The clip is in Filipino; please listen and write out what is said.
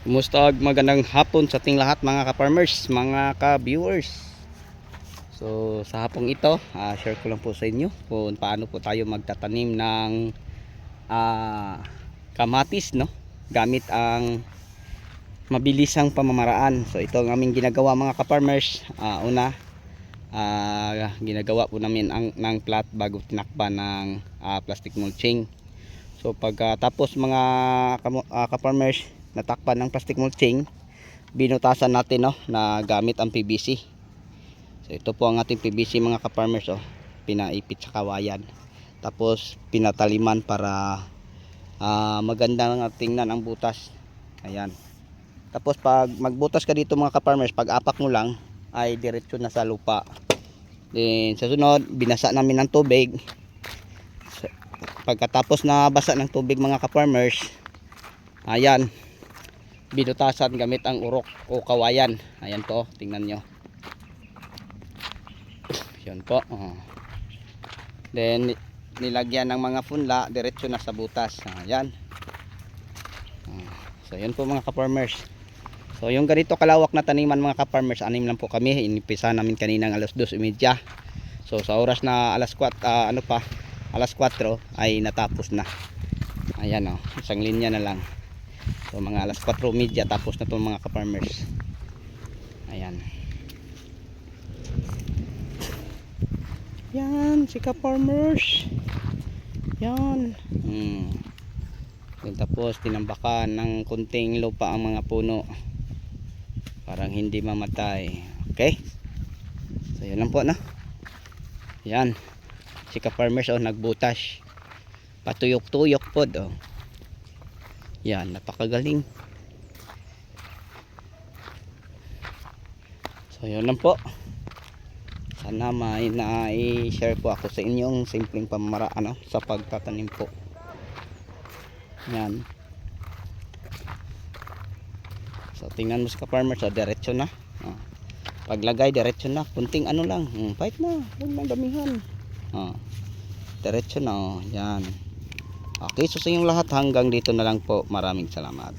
Kumusta magandang hapon sa ating lahat mga ka-farmers, mga ka-viewers. So sa hapong ito, share ko lang po sa inyo kung paano po tayo magtatanim ng kamatis, no? Gamit ang mabilisang pamamaraan. So ito ang aming ginagawa mga ka-farmers. Una, ginagawa po namin ng plat bago tinakpan ng plastic mulching. So pagkatapos mga ka-farmers natakpan ng plastic mulching, binutasan natin, no, na gamit ang PVC. So ito po ang ating PVC mga ka-farmers, oh. Pinaipit sa kawayan. Tapos pinataliman para maganda nga tingnan ang butas. Ayan. Tapos pag magbutas ka dito mga ka-farmers, pag apak mo lang ay diretso na sa lupa. Then sa sunod, binasa namin ng tubig. Pagkatapos na basa ng tubig mga ka-farmers, ayan, binutasan gamit ang urok o kawayan. Ayan po, tingnan nyo. Yan po. Then nilagyan ng mga punla, diretso na sa butas. Ayan. So yan po mga ka-farmers. So yung ganito kalawak na taniman mga ka-farmers, anim lang po kami. Inipisa namin kaninang alas 2:30. So sa oras na alas 4, alas 4 ay natapos na. Ayan, isang linya na lang. So mga alas 4:30 tapos na itong mga ka-farmers. Ayan. Yan si ka-farmers. Yan. Tapos tinambakan ng kunting lupa ang mga puno. Parang hindi mamatay. Okay? So yun lang po, no? Yan. Si ka-farmers, nagbutas. Patuyok-tuyok po, Yan, napakagaling. So yun lang po. Sana may na-share po ako sa inyong simpleng pamamaraan, sa pagtatanim po. Yan. So tingnan mo sa ka-farmers, diretso na. Paglagay diretso na, kunting lang, pahit na, huwag lang damihan. Diretso na, yan. Okay, so sa inyong lahat hanggang dito na lang po. Maraming salamat.